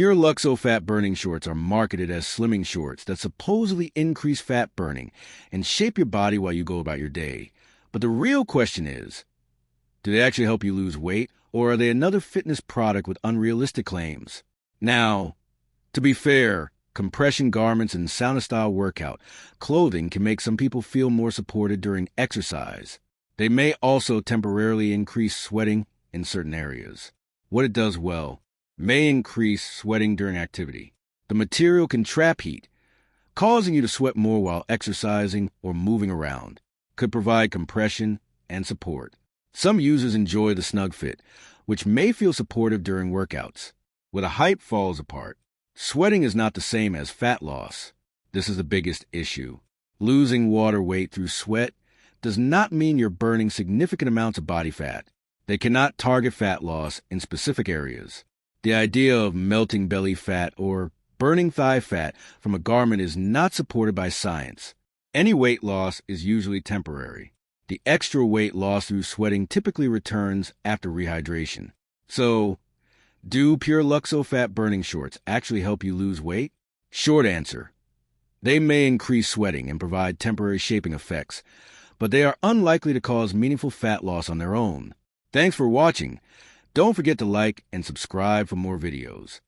Pureluxo Fat Burning shorts are marketed as slimming shorts that supposedly increase fat burning and shape your body while you go about your day. But the real question is, do they actually help you lose weight, or are they another fitness product with unrealistic claims? Now, to be fair, compression garments and sauna-style workout clothing can make some people feel more supported during exercise. They may also temporarily increase sweating in certain areas. What it does well may increase sweating during activity. The material can trap heat, causing you to sweat more while exercising or moving around. Could provide compression and support. Some users enjoy the snug fit, which may feel supportive during workouts. Where the hype falls apart, sweating is not the same as fat loss. This is the biggest issue. Losing water weight through sweat does not mean you're burning significant amounts of body fat. They cannot target fat loss in specific areas. The idea of melting belly fat or burning thigh fat from a garment is not supported by science. Any weight loss is usually temporary. The extra weight lost through sweating typically returns after rehydration. So, do Pureluxo Fat Burning shorts actually help you lose weight? Short answer: they may increase sweating and provide temporary shaping effects, but they are unlikely to cause meaningful fat loss on their own. Thanks for watching. Don't forget to like and subscribe for more videos.